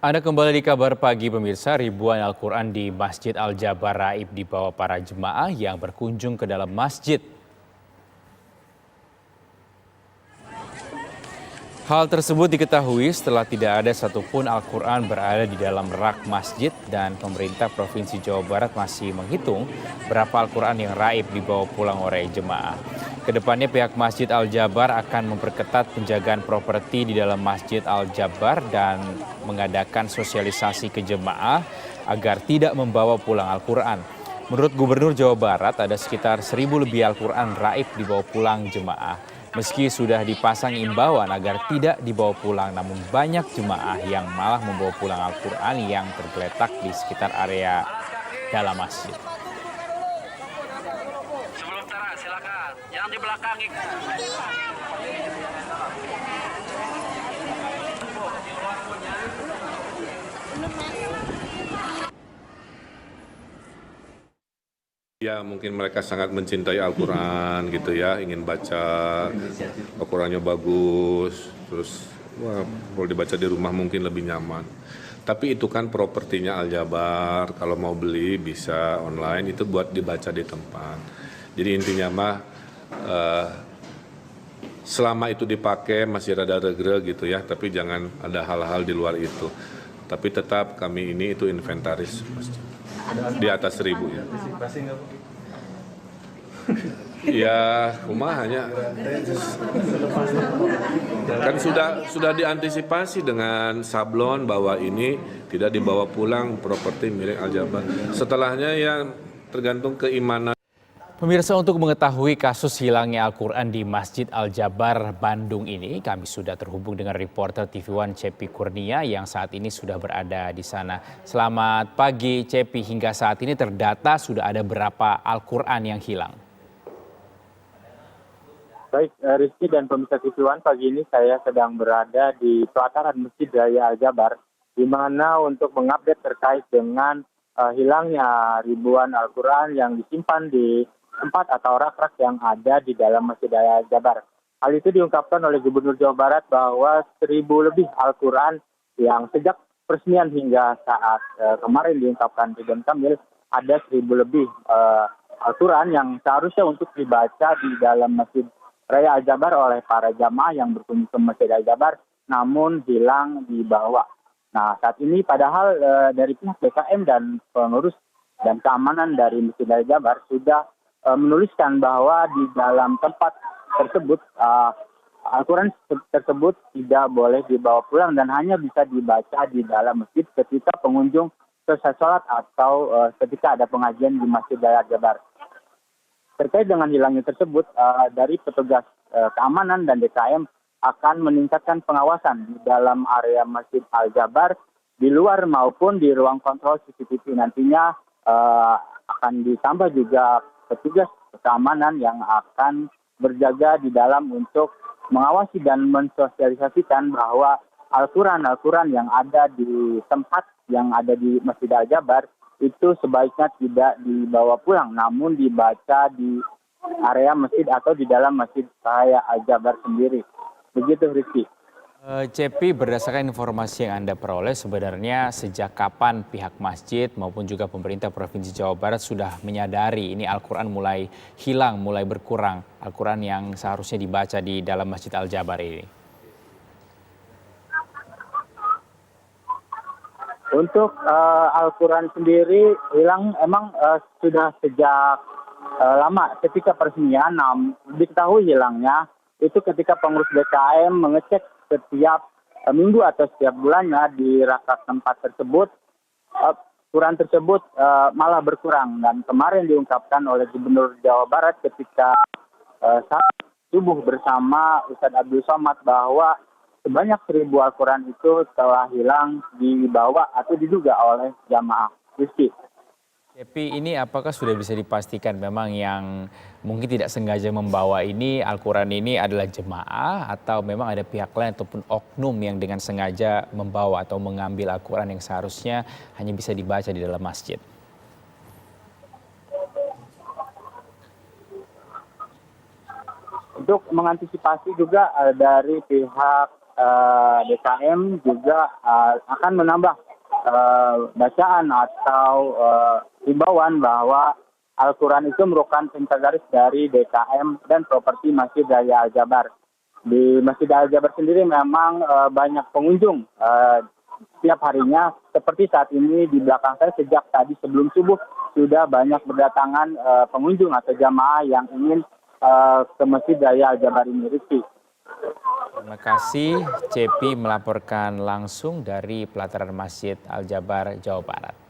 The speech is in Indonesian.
Anda kembali di kabar pagi pemirsa, ribuan Al-Quran di Masjid Al-Jabar Raib dibawa para jemaah yang berkunjung ke dalam masjid. Hal tersebut diketahui setelah tidak ada satupun Al-Quran berada di dalam rak masjid dan pemerintah Provinsi Jawa Barat masih menghitung berapa Al-Quran yang raib dibawa pulang oleh jemaah. Kedepannya pihak Masjid Al-Jabar akan memperketat penjagaan properti di dalam Masjid Al-Jabar dan mengadakan sosialisasi ke jemaah agar tidak membawa pulang Al-Quran. Menurut Gubernur Jawa Barat ada sekitar 1.000 lebih Al-Quran raib dibawa pulang jemaah. Meski sudah dipasang imbauan agar tidak dibawa pulang, namun banyak jemaah yang malah membawa pulang Al-Quran yang tergeletak di sekitar area dalam masjid. Sebelum tara, silakan. Jangan di belakang. Ya, mungkin mereka sangat mencintai Al-Quran gitu ya, ingin baca, Al-Qurannya bagus, terus wah, kalau dibaca di rumah mungkin lebih nyaman. Tapi itu kan propertinya Al-Jabar, kalau mau beli bisa online, itu buat dibaca di tempat. Jadi intinya mah selama itu dipakai masih rada regre gitu ya, tapi jangan ada hal-hal di luar itu. Tapi tetap kami ini itu inventaris masjid. Di atas 1.000 ya. Ya, rumahnya kan sudah diantisipasi dengan sablon bahwa ini tidak dibawa pulang properti milik Al-Jabar. Setelahnya ya tergantung keimanan. Pemirsa, untuk mengetahui kasus hilangnya Al-Quran di Masjid Al-Jabar Bandung ini, kami sudah terhubung dengan reporter TV One Cepi Kurnia yang saat ini sudah berada di sana. Selamat pagi Cepi, hingga saat ini terdata sudah ada berapa Al-Quran yang hilang? Baik, Rizky dan pemirsa TV One, pagi ini saya sedang berada di pelataran Masjid Raya Al-Jabar, di mana untuk mengupdate terkait dengan hilangnya ribuan Al-Quran yang disimpan di tempat atau rak-rak yang ada di dalam Masjid Raya Al-Jabar. Hal itu diungkapkan oleh Gubernur Jawa Barat bahwa 1.000 lebih Al-Quran yang sejak peresmian hingga saat kemarin diungkapkan Ridwan Kamil, ada 1.000 lebih Al-Quran yang seharusnya untuk dibaca di dalam Masjid Raya Al-Jabar oleh para jamaah yang berkunjung ke Masjid Al-Jabar, namun hilang dibawa. Nah, saat ini padahal dari pihak BKM dan pengurus dan keamanan dari Masjid Al-Jabar sudah menuliskan bahwa di dalam tempat tersebut Al-Quran tersebut tidak boleh dibawa pulang dan hanya bisa dibaca di dalam masjid ketika pengunjung selesai sholat atau ketika ada pengajian di Masjid Al-Jabar. Terkait dengan hilangnya tersebut, dari petugas keamanan dan DKM akan meningkatkan pengawasan di dalam area Masjid Al-Jabar, di luar maupun di ruang kontrol CCTV. Nantinya akan ditambah juga petugas keamanan yang akan berjaga di dalam untuk mengawasi dan mensosialisasikan bahwa Al-Quran yang ada di tempat yang ada di Masjid Al-Jabar itu sebaiknya tidak dibawa pulang, namun dibaca di area masjid atau di dalam Masjid Raya Al-Jabar sendiri. Begitu, Rizky. Cepi, berdasarkan informasi yang Anda peroleh, sebenarnya sejak kapan pihak masjid maupun juga pemerintah Provinsi Jawa Barat sudah menyadari ini Al-Quran mulai hilang, mulai berkurang, Al-Quran yang seharusnya dibaca di dalam Masjid Al-Jabar ini? Untuk Al-Quran sendiri hilang emang sudah sejak lama ketika peresmian. Diketahui hilangnya itu ketika pengurus BKM mengecek setiap minggu atau setiap bulannya di rak-rak tempat tersebut, Quran tersebut malah berkurang. Dan kemarin diungkapkan oleh Gubernur Jawa Barat ketika saat subuh bersama Ustadz Abdul Somad bahwa sebanyak 1.000 Al-Quran itu telah hilang dibawa atau diduga oleh jamaah. Rizky. Cepi, ini apakah sudah bisa dipastikan memang yang mungkin tidak sengaja membawa ini Al-Quran ini adalah jemaah atau memang ada pihak lain ataupun oknum yang dengan sengaja membawa atau mengambil Al-Quran yang seharusnya hanya bisa dibaca di dalam masjid? Untuk mengantisipasi juga dari pihak DKM juga akan menambah bacaan atau himbauan bahwa Al-Quran itu merupakan inventaris dari DKM dan properti Masjid Raya Al-Jabar. Di Masjid Al-Jabar sendiri memang banyak pengunjung setiap harinya. Seperti saat ini di belakang saya sejak tadi sebelum subuh sudah banyak berdatangan pengunjung atau jamaah yang ingin ke Masjid Raya Al-Jabar ini, Rizky. Terima kasih, Cepi melaporkan langsung dari pelataran Masjid Al-Jabar, Jawa Barat.